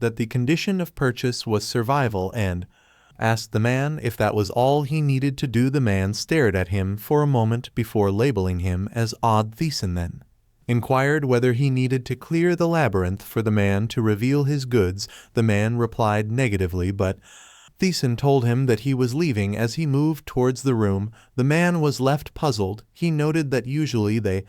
that the condition of purchase was survival and asked the man if that was all he needed to do. The man stared at him for a moment before labeling him as Odd TaeSan, then inquired whether he needed to clear the labyrinth for the man to reveal his goods. The man replied negatively, but TaeSan told him that he was leaving. As he moved towards the room, the man was left puzzled. He noted that usually they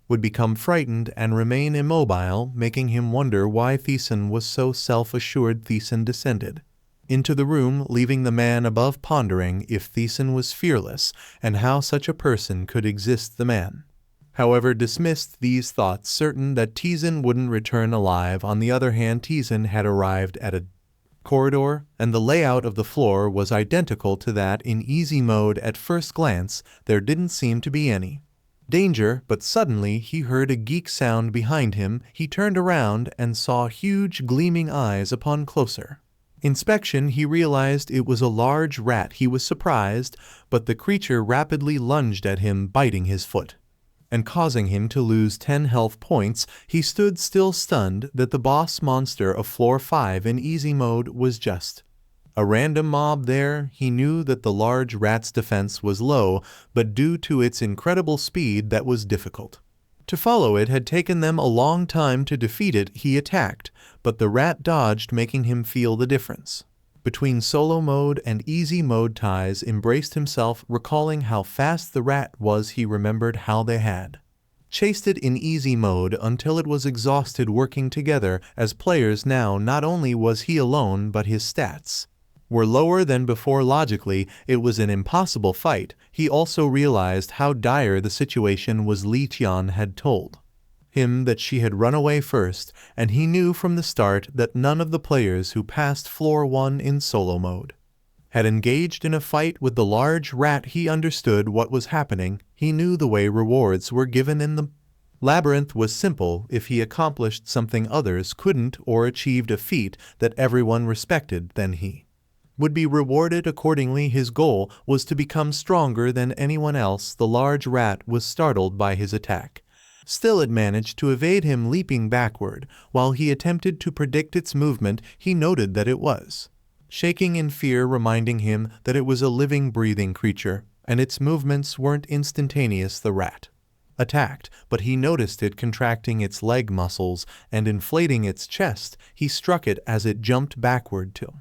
would become frightened and remain immobile, making him wonder why TaeSan was so self-assured. TaeSan descended into the room, leaving the man above pondering if TaeSan was fearless and how such a person could exist. The man, however, dismissed these thoughts, certain that TaeSan wouldn't return alive. On the other hand, TaeSan had arrived at a corridor, and the layout of the floor was identical to that in easy mode. At first glance, there didn't seem to be any danger, but suddenly he heard a geek sound behind him. He turned around and saw huge gleaming eyes. Upon closer inspection, he realized it was a large rat. He was surprised, but the creature rapidly lunged at him, biting his foot and causing him to lose 10 health points. He stood still, stunned that the boss monster of floor 5 in easy mode was just a random mob there. He knew that the large rat's defense was low, but due to its incredible speed, that was difficult to follow. It had taken them a long time to defeat it. He attacked, but the rat dodged, making him feel the difference between solo mode and easy mode. TaeSan embraced himself, recalling how fast the rat was. He remembered how they had chased it in easy mode until it was exhausted. Working together as players now, not only was he alone, but his stats were lower than before. Logically, it was an impossible fight. He also realized how dire the situation was. Li-tian had told him that she had run away first, and he knew from the start that none of the players who passed floor 1 in solo mode had engaged in a fight with the large rat. He understood what was happening. He knew the way rewards were given in the labyrinth was simple. If he accomplished something others couldn't, or achieved a feat that everyone respected, then he would be rewarded accordingly. His goal was to become stronger than anyone else. The large rat was startled by his attack. Still, it managed to evade him, leaping backward. While he attempted to predict its movement, he noted that it was shaking in fear, reminding him that it was a living, breathing creature, and its movements weren't instantaneous. The rat attacked, but he noticed it contracting its leg muscles and inflating its chest. He struck it as it jumped backward to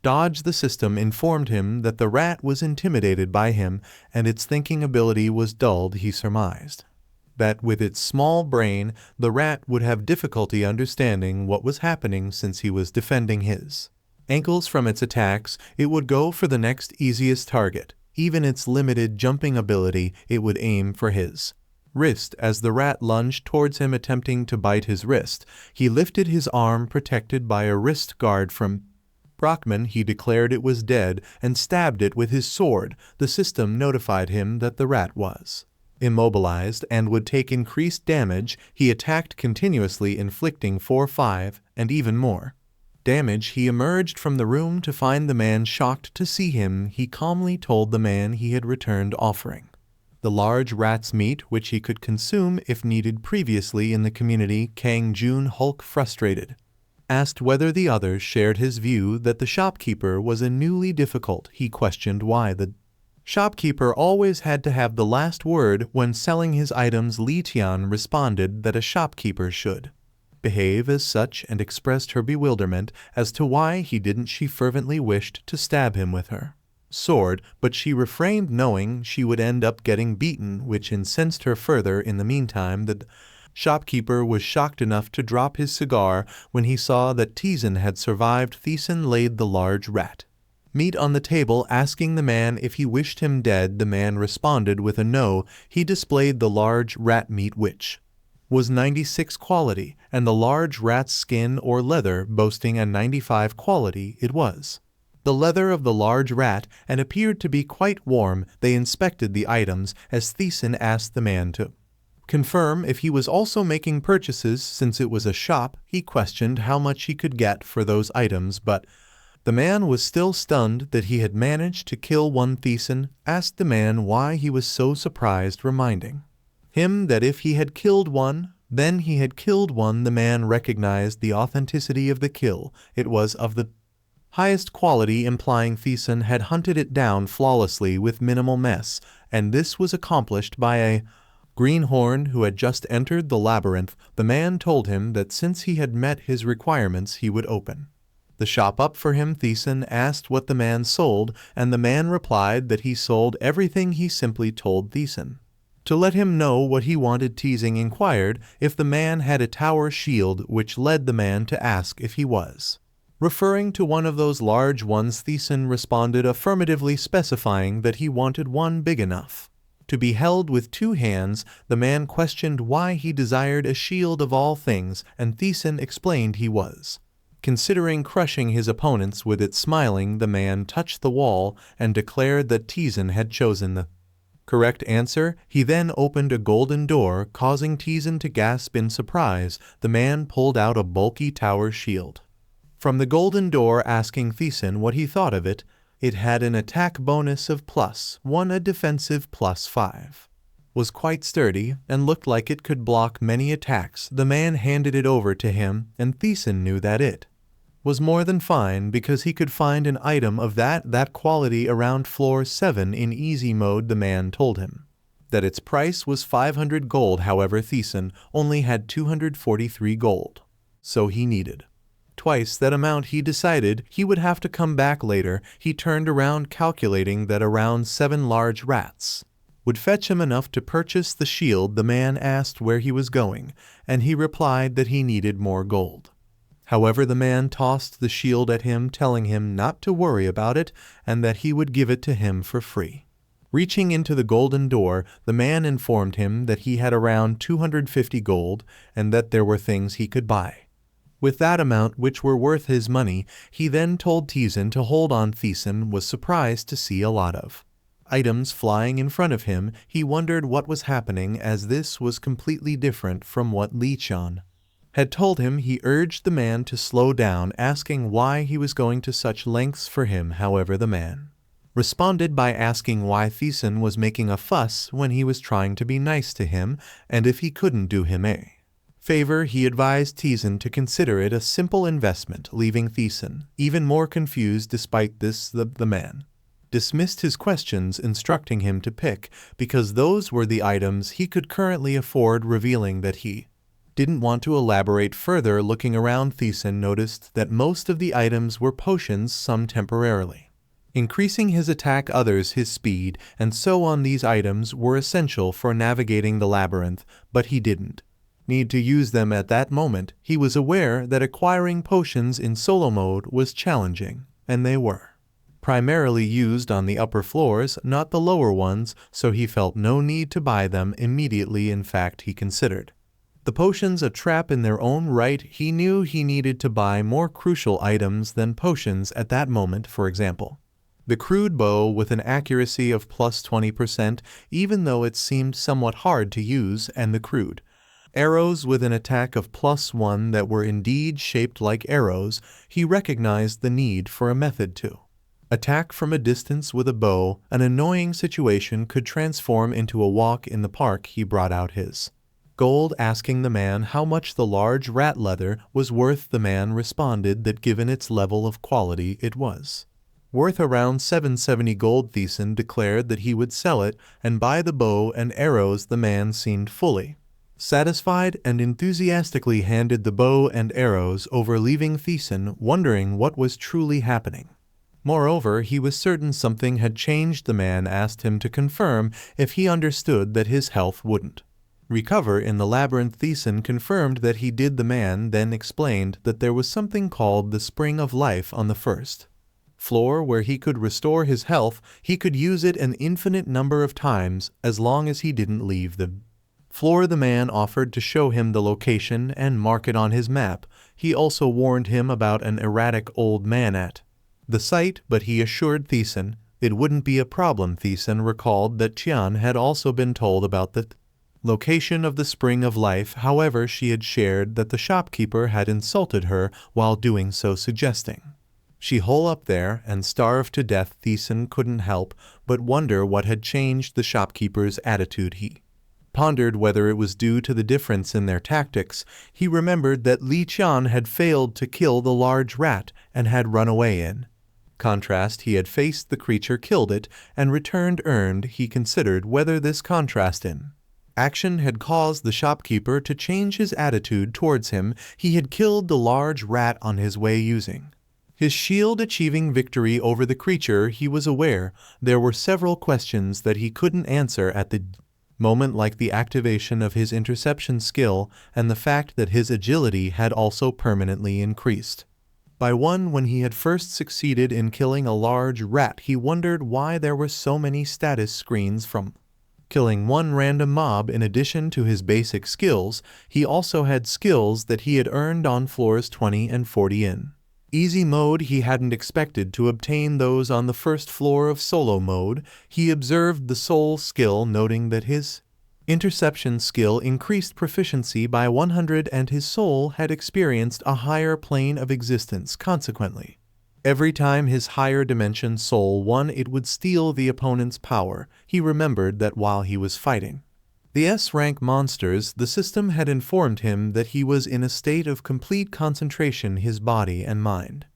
dodge. The system informed him that the rat was intimidated by him, and its thinking ability was dulled. He surmised that with its small brain, the rat would have difficulty understanding what was happening. Since he was defending his ankles from its attacks, it would go for the next easiest target. Even its limited jumping ability, it would aim for his wrist. As the rat lunged towards him, attempting to bite his wrist, he lifted his arm, protected by a wrist guard from Brockman. He declared it was dead and stabbed it with his sword. The system notified him that the rat was immobilized and would take increased damage. He attacked continuously, inflicting 4, 5, and even more damage. He emerged from the room to find the man shocked to see him. He calmly told the man he had returned, offering the large rat's meat, which he could consume if needed. Previously in the community, Kang Jun Hulk, frustrated, asked whether the others shared his view that the shopkeeper was a newly difficult. He questioned why the shopkeeper always had to have the last word when selling his items. Li-tian responded that a shopkeeper should behave as such, and expressed her bewilderment as to why he didn't. She fervently wished to stab him with her sword, but she refrained, knowing she would end up getting beaten, which incensed her further. In the meantime, the shopkeeper was shocked enough to drop his cigar when he saw that TaeSan had survived. TaeSan laid the large rat meat on the table, asking the man if he wished him dead. The man responded with a no. He displayed the large rat meat, which was 96 quality, and the large rat's skin or leather boasting a 95 quality. It was the leather of the large rat and appeared to be quite warm. They inspected the items as TaeSan asked the man to confirm if he was also making purchases. Since it was a shop, he questioned how much he could get for those items, but the man was still stunned that he had managed to kill one. TaeSan asked the man why he was so surprised, reminding him that if he had killed one, Then he had killed one. The man recognized the authenticity of the kill. It was of the highest quality, implying TaeSan had hunted it down flawlessly with minimal mess, and this was accomplished by a greenhorn who had just entered the labyrinth. The man told him that since he had met his requirements, he would open the shop up for him. TaeSan asked what the man sold, and the man replied that he sold everything. He simply told TaeSan to let him know what he wanted. TaeSan inquired if the man had a tower shield, which led the man to ask if he was referring to one of those large ones. TaeSan responded affirmatively, specifying that he wanted one big enough to be held with two hands. The man questioned why he desired a shield of all things, and TaeSan explained he was considering crushing his opponents with it. Smiling, the man touched the wall and declared that TaeSan had chosen the correct answer. He then opened a golden door, causing TaeSan to gasp in surprise. The man pulled out a bulky tower shield from the golden door, asking TaeSan what he thought of it. It had an attack bonus of +1, a defensive +5. Was quite sturdy and looked like it could block many attacks. The man handed it over to him, and TaeSan knew that it was more than fine because he could find an item of that quality around floor 7 in easy mode. The man told him that its price was 500 gold. However, TaeSan only had 243 gold, so he needed twice that amount. He decided he would have to come back later. He turned around, calculating that around 7 large rats would fetch him enough to purchase the shield. The man asked where he was going, and he replied that he needed more gold. However, the man tossed the shield at him, telling him not to worry about it and that he would give it to him for free. Reaching into the golden door, the man informed him that he had around 250 gold and that there were things he could buy with that amount which were worth his money. He then told TaeSan to hold on. TaeSan was surprised to see a lot of items flying in front of him. He wondered what was happening, as this was completely different from what Lee-chan had told him. He urged the man to slow down, asking why he was going to such lengths for him. However, the man responded by asking why TaeSan was making a fuss when he was trying to be nice to him, and if he couldn't do him a favor. He advised TaeSan to consider it a simple investment, leaving TaeSan even more confused. Despite this, the man dismissed his questions, instructing him to pick because those were the items he could currently afford, revealing that he didn't want to elaborate further. Looking around, TaeSan noticed that most of the items were potions, some temporarily increasing his attack, others his speed, and so on. These items were essential for navigating the labyrinth, but he didn't need to use them at that moment. He was aware that acquiring potions in solo mode was challenging, and they were primarily used on the upper floors, not the lower ones, so he felt no need to buy them immediately. In fact, he considered the potions a trap in their own right. He knew he needed to buy more crucial items than potions at that moment. For example, the crude bow with an accuracy of +20%, even though it seemed somewhat hard to use, and the crude arrows with an attack of +1 that were indeed shaped like arrows. He recognized the need for a method to attack from a distance with a bow. An annoying situation could transform into a walk in the park. He brought out his gold, asking the man how much the large rat leather was worth. The man responded that given its level of quality, it was worth around 770 gold. TaeSan declared that he would sell it and buy the bow and arrows. The man seemed fully satisfied and enthusiastically handed the bow and arrows over, leaving TaeSan wondering what was truly happening. Moreover, he was certain something had changed. The man asked him to confirm if he understood that his health wouldn't recover in the labyrinth. TaeSan confirmed that he did. The man then explained that there was something called the Spring of Life on the first floor where he could restore his health. He could use it an infinite number of times as long as he didn't leave the floor. The man offered to show him the location and mark it on his map. He also warned him about an erratic old man at the site, but he assured TaeSan it wouldn't be a problem. TaeSan recalled that Tian had also been told about the location of the Spring of Life. However, she had shared that the shopkeeper had insulted her while doing so, suggesting she hole up there and starve to death. TaeSan couldn't help but wonder what had changed the shopkeeper's attitude. He Pondered whether it was due to the difference in their tactics. He remembered that Li Qian had failed to kill the large rat and had run away in contrast. He had faced the creature, killed it, and returned earned. He considered whether this contrast in action had caused the shopkeeper to change his attitude towards him. He had killed the large rat on his way using his shield, achieving victory over the creature. He was aware there were several questions that he couldn't answer at the moment, like the activation of his interception skill and the fact that his agility had also permanently increased by one when he had first succeeded in killing a large rat. He wondered why there were so many status screens from killing one random mob. In addition to his basic skills, he also had skills that he had earned on floors 20 and 40 in easy mode. He hadn't expected to obtain those on the first floor of solo mode. He observed the soul skill, noting that his interception skill increased proficiency by 100 and his soul had experienced a higher plane of existence. Consequently, every time his higher dimension soul won, it would steal the opponent's power. He remembered that while he was fighting the S-rank monsters, the system had informed him that he was in a state of complete concentration. His body and mind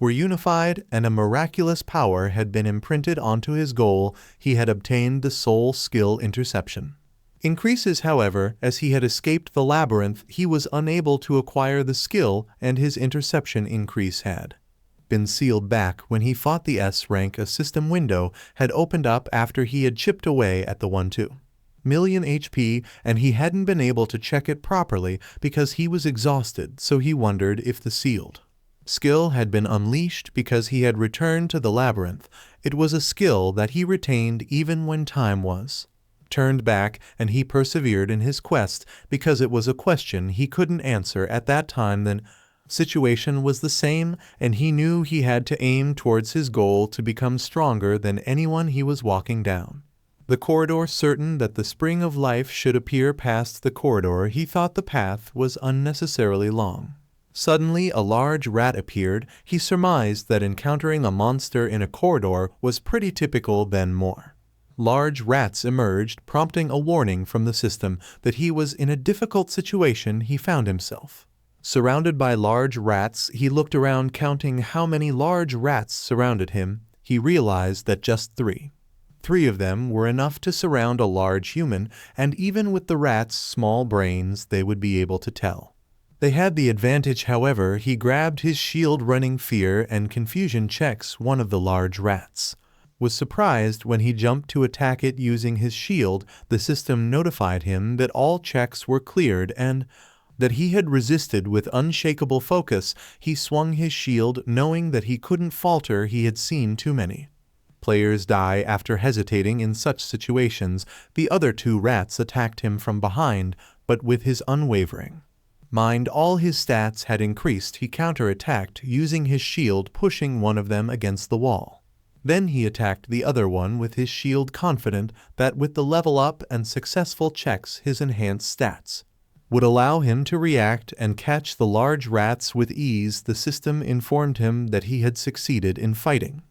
were unified, and a miraculous power had been imprinted onto his goal. He had obtained the soul skill interception increases. However, as he had escaped the labyrinth, he was unable to acquire the skill, and his interception increase had been sealed back when he fought the S-rank. A system window had opened up after he had chipped away at the 1-2 million HP, and he hadn't been able to check it properly because he was exhausted, so he wondered if the sealed skill had been unleashed because he had returned to the labyrinth. It was a skill that he retained even when time was turned back, and he persevered in his quest because it was a question he couldn't answer at that time. The situation was the same, and he knew he had to aim towards his goal to become stronger than anyone. He was walking down the corridor, certain that the spring of life should appear past the corridor. He thought the path was unnecessarily long. Suddenly, a large rat appeared. He surmised that encountering a monster in a corridor was pretty typical. Then more large rats emerged, prompting a warning from the system that he was in a difficult situation. He found himself surrounded by large rats. He looked around, counting how many large rats surrounded him. He realized that just three of them were enough to surround a large human, and even with the rats' small brains, they would be able to tell they had the advantage. However, he grabbed his shield, running fear and confusion checks. One of the large rats was surprised when he jumped to attack it using his shield. The system notified him that all checks were cleared and that he had resisted with unshakable focus. He swung his shield, knowing that he couldn't falter. He had seen too many players die after hesitating in such situations. The other two rats attacked him from behind, but with his unwavering mind, all his stats had increased. He counterattacked using his shield, pushing one of them against the wall. Then he attacked the other one with his shield, confident that with the level up and successful checks, his enhanced stats would allow him to react and catch the large rats with ease. The system informed him that he had succeeded in fighting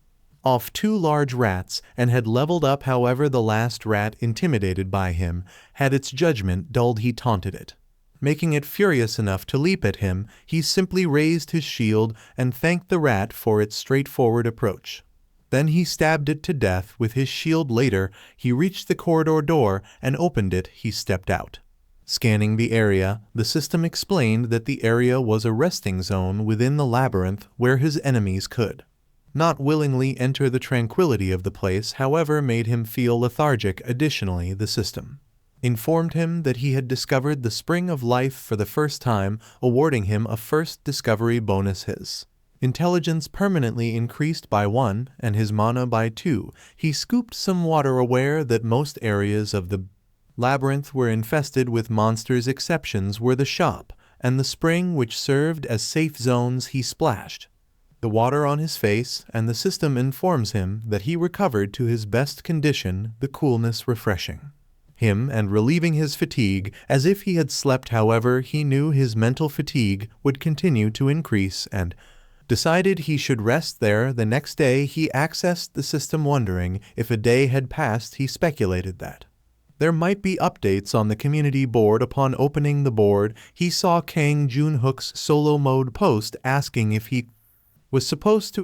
off two large rats and had leveled up. However, the last rat, intimidated by him, had its judgment dulled. He taunted it, making it furious enough to leap at him. He simply raised his shield and thanked the rat for its straightforward approach. Then he stabbed it to death with his shield. Later, he reached the corridor door and opened it. He stepped out. Scanning the area, the system explained that the area was a resting zone within the labyrinth where his enemies could not willingly enter. The tranquility of the place, however, made him feel lethargic. Additionally, the system informed him that he had discovered the spring of life for the first time, awarding him a first discovery bonus. His intelligence permanently increased by 1 and his mana by 2. He scooped some water, aware that most areas of the labyrinth were infested with monsters. Exceptions were the shop and the spring, which served as safe zones. He splashed the water on his face, and the system informs him that he recovered to his best condition, the coolness refreshing him and relieving his fatigue as if he had slept. However, he knew his mental fatigue would continue to increase and decided he should rest there. The next day, he accessed the system, wondering if a day had passed. He speculated that there might be updates on the community board. Upon opening the board, he saw Kang Joon-hook's solo mode post asking if he was supposed to